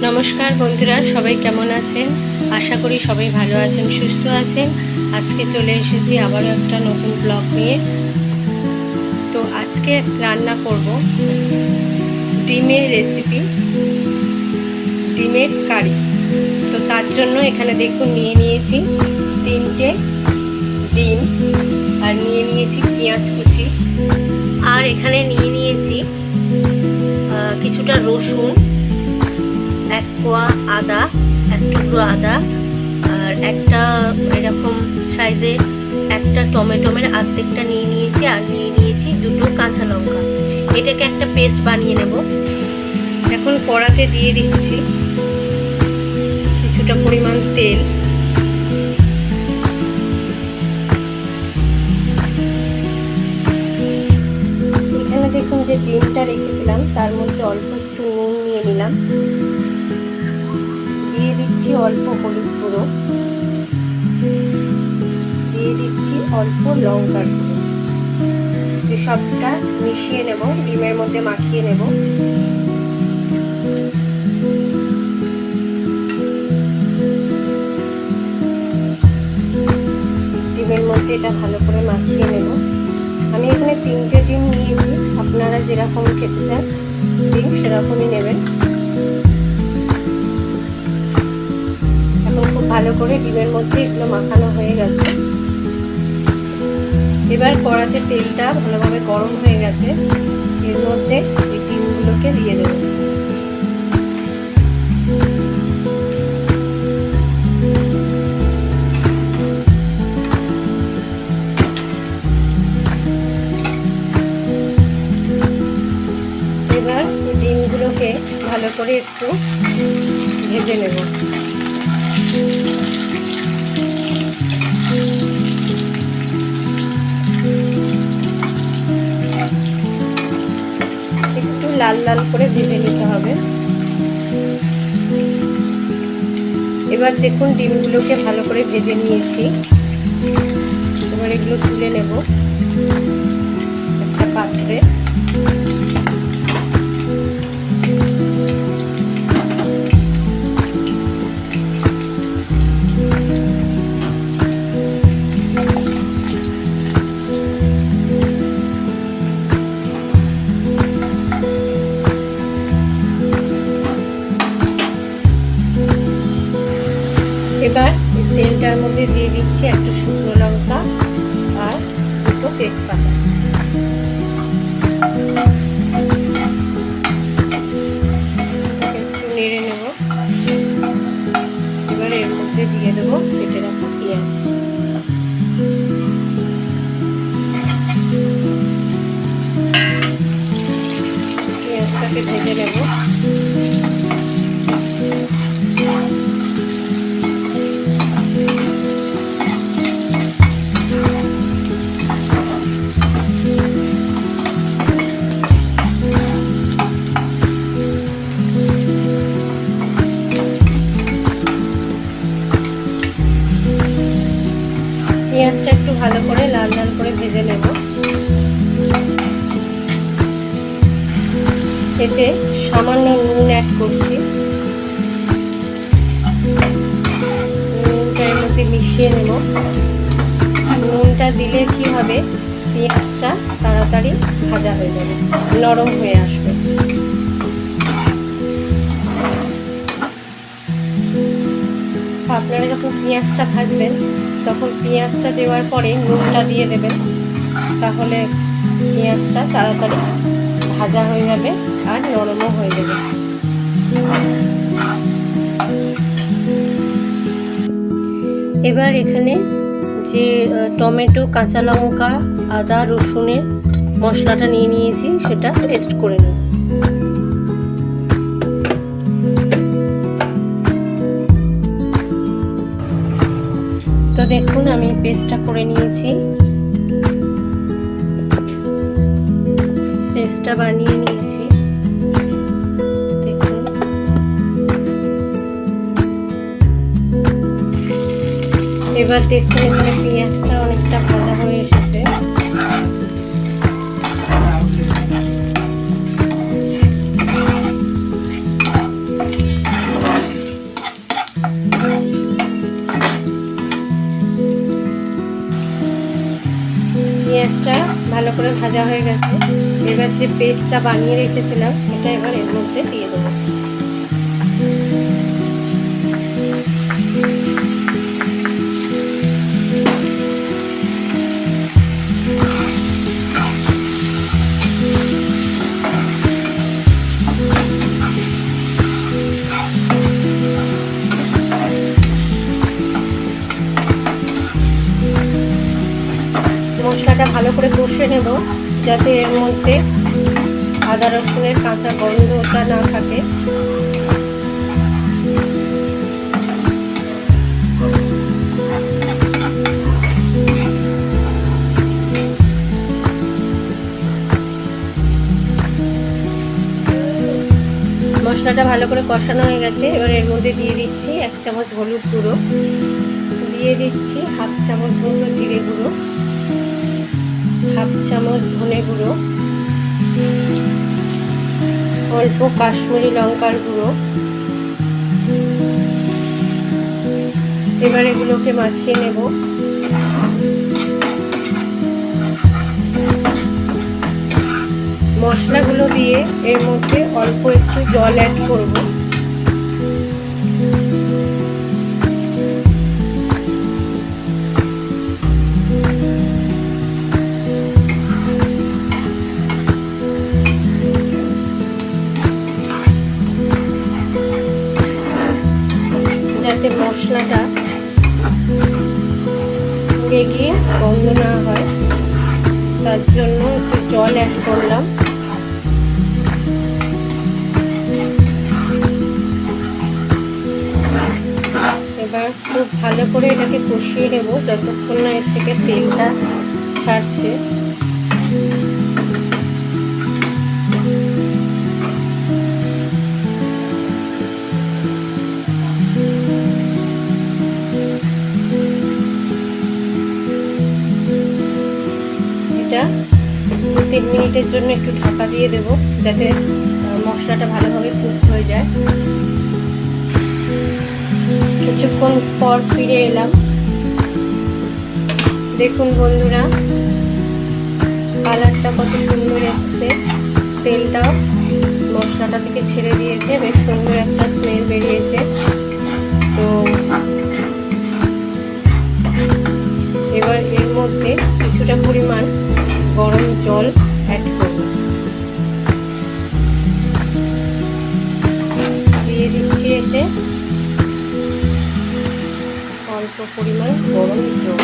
নমস্কার বন্ধুরা, সবাই কেমন আছেন? আশা করি সবাই ভালো আছেন, সুস্থ আছেন। আজকে চলে এসেছি আবারও একটা নতুন ব্লগ নিয়ে। তো আজকে রান্না করব ডিমের রেসিপি, ডিমের কারি। তো তার জন্য এখানে দেখুন নিয়ে নিয়েছি 3টে ডিম, আর নিয়ে নিয়েছি পেঁয়াজ কুচি, আর এখানে নিয়ে নিয়েছি কিছুটা রসুন, 1 কোয়া আদা, 1 টুকরো আদা, আর একটা এরকম সাইজের একটা টমেটোমের অর্ধেকটা নিয়ে নিয়েছি, আর নিয়ে নিয়েছি 2টো কাঁচা লঙ্কা। এটাকে একটা পেস্ট বানিয়ে নেব। এখন কড়াতে দিয়ে দিচ্ছি কিছুটা পরিমাণ তেল। এখানে দেখুন যে ডিমটা রেখেছিলাম তার মধ্যে অল্প একটু নুন নিয়ে নিলাম, দিয়ে দিচ্ছি অল্প হলুদ গুঁড়ো, দিয়ে দিচ্ছি অল্প লঙ্কার গুঁড়ো। সবটা মিশিয়ে নেব, ডিমের মধ্যে মাখিয়ে নেব। ডিমের মধ্যে এটা ভালো করে মাখিয়ে নেব। আমি এখানে 3টে ডিম নিয়েছি, আপনারা যেরকম খেতে চান ডিম সেরকমই নেবেন। এখন খুব ভালো করে ডিমের মধ্যে এগুলো মাখানো হয়ে গেছে। এবার কড়াতে তেলটা ভালোভাবে গরম হয়ে গেছে, এর মধ্যে এই ডিমগুলোকে দিয়ে দেব। এবার ডিমগুলোকে ভালো করে একটু ভেজে নেব। একটু লাল লাল করে ভেজে নিতে হবে। এবার দেখুন ডিমগুলোকে ভালো করে ভেজে নিয়েছি। এবার এগুলো তুলে নেব একটা পাত্রে। এবার তেলটার মধ্যে দিয়ে দিচ্ছি একটা শুকনো লঙ্কা আর 2টো তেজপাতা। একটু নেড়ে নেব। এবার এর মধ্যে দিয়ে দেবো কেটে রাখা পেঁয়াজ। পেঁয়াজটাকে ভেজে নেব। পেঁয়াজটা একটু ভালো করে লাল লাল করে ভেজে নেব। এতে সামান্য নুন অ্যাড করছি। নুনটা এর মধ্যে মিশিয়ে নেব। নুনটা দিলে কি হবে, পেঁয়াজটা তাড়াতাড়ি ভাজা হয়ে যাবে, নরম হয়ে আসবে। আপনারা যখন পেঁয়াজটা ভাজবেন তখন পেঁয়াজটা দেওয়ার পরে নুনটা দিয়ে দেবেন, তাহলে পেঁয়াজটা তাড়াতাড়ি ভাজা হয়ে যাবে আর নরমও হয়ে যাবে। এবার এখানে যে টমেটো, কাঁচা লঙ্কা, আদা, রসুনের মশলাটা নিয়ে নিয়েছি সেটা পেস্ট করে নেব। তো দেখুন আমি পেস্টটা করে নিয়েছি, পেস্টটা বানিয়ে নিয়েছি। দেখুন এবার দেখুন এখানে পেঁয়াজটা অনেকটা ভাজা হয়ে এসেছে। হয়ে গেছে। এবার যে পেস্টটা বানিয়ে রেখেছিলাম সেটা এবার এর মধ্যে দিয়ে দেবো। মশলাটা ভালো করে কষে নেব, যাতে এর মধ্যে আদা রসুনের কাঁচা গন্ধটা না থাকে। মশলাটা ভালো করে কষানো হয়ে গেছে। এবার এর মধ্যে দিয়ে দিচ্ছি 1 চামচ হলুদ গুঁড়ো, দিয়ে দিচ্ছি 1/2 চামচ গুঁড়ো জিরে গুঁড়ো, 1/2 চামচ ধনে গুঁড়ো, অল্প কাশ্মীরি লঙ্কার গুঁড়ো। এবার এগুলোকে মাখিয়ে নেব। মশলাগুলো দিয়ে এর মধ্যে অল্প একটু জল অ্যাড করব। যাতে মশলাটা পুড়ে গিয়ে গন্ধ না হয়, তার জন্য একটু জল অ্যাড করলাম। এবার খুব ভালো করে এটাকে কষিয়ে নেব যতক্ষণ না এর থেকে তেলটা ছাড়ছে। এটা 2-3 মিনিটের জন্য একটু ঢাকা দিয়ে দেব, যাতে মশলাটা ভালোভাবে কুক হয়ে যায়। কিছুক্ষণ পর ফিরে এলাম। দেখুন বন্ধুরা, কালারটা কত সুন্দর এসছে, তেলটাও মশলাটা থেকে ছেড়ে দিয়েছে, বেশ সুন্দর একটা স্মেল বেরিয়েছে। তো এবার এর মধ্যে কিছুটা পরিমাণ গরম জল অ্যাড করব। দিয়ে দিচ্ছি এতে অল্প পরিমাণ গরম জল।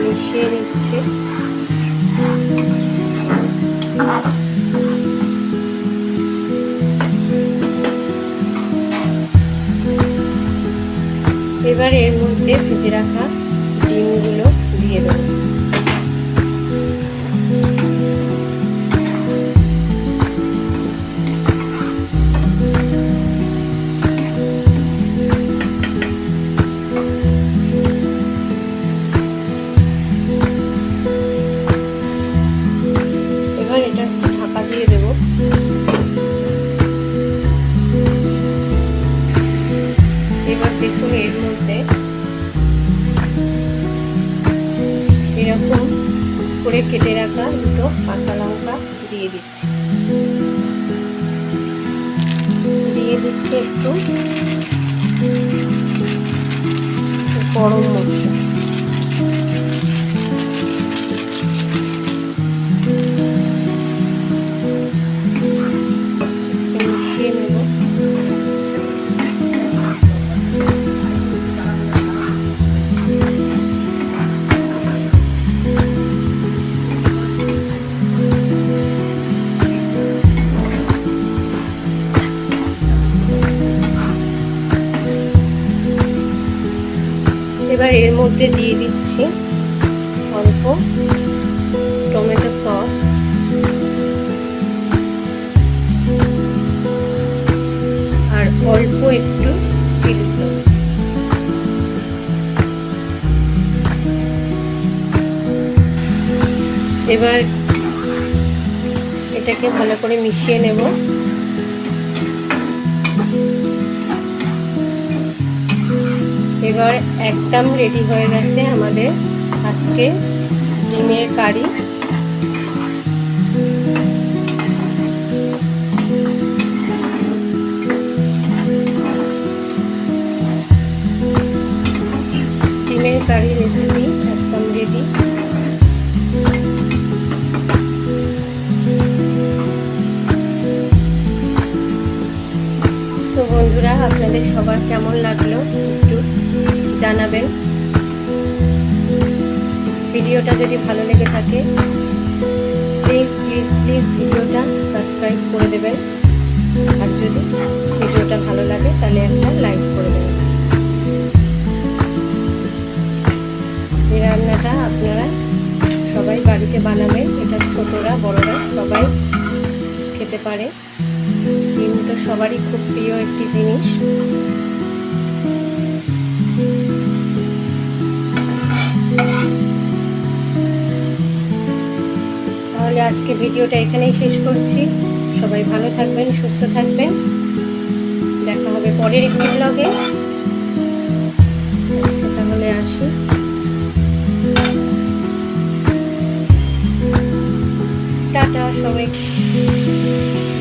মিশিয়ে নিচ্ছি। এবার এর মধ্যে ভেজে রাখা ডিমগুলো দিয়ে দেবো। এবার এটা ঢাকা দিয়ে দেবো। এবার দেখুন এর মধ্যে এরকম করে কেটে রাখা 2 কাঁচা লঙ্কা দিয়ে দিচ্ছি। দিয়ে দিচ্ছি একটু গরম মশলা। মিশিয়ে নেব। এবার এর মধ্যে দিয়ে দিচ্ছি অল্প টমেটো সস, আর অল্প একটু চিলি সস। এবার এটাকে ভালো করে মিশিয়ে নেব। এবার একদম রেডি হয়ে গেছে আমাদের আজকে ডিমের কারি। ডিমের কারি রেসিপি একদম রেডি। তো বন্ধুরা, আপনাদের সবার কেমন লাগলো একটু জানাবেন। ভিডিওটা যদি ভালো লেগে থাকে প্লিজ প্লিজ প্লিজ ভিডিওটা সাবস্ক্রাইব করে দেবেন। আর যদি ভিডিওটা ভালো লাগে তাহলে একটা লাইক করে দেবেন। এই রান্নাটা আপনারা সবাই বাড়িতে বানাবেন, এটা ছোটরা বড়রা সবাই খেতে পারে। ডিম তো সবারই খুব প্রিয় একটি জিনিস। তাহলে আজকে ভিডিওটা এখানেই শেষ করছি। সবাই ভালো থাকবেন, সুস্থ থাকবেন। দেখা হবে পরের একটি ব্লগে। তাহলে আসি, টাটা সবাই।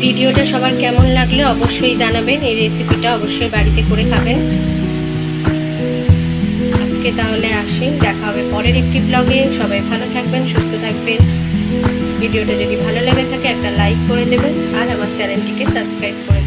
ভিডিওটা সবার কেমন লাগলো অবশ্যই জানাবেন। এই রেসিপিটা অবশ্যই বাড়িতে করে খাবেন। আজকে তাহলে আসি, দেখা হবে পরের একটি ব্লগে। সবাই ভালো থাকবেন, সুস্থ থাকবেন। ভিডিওটা যদি ভালো লেগে থাকে একটা লাইক করে দেবেন আর আমার চ্যানেলটিকে সাবস্ক্রাইব করে দেবেন।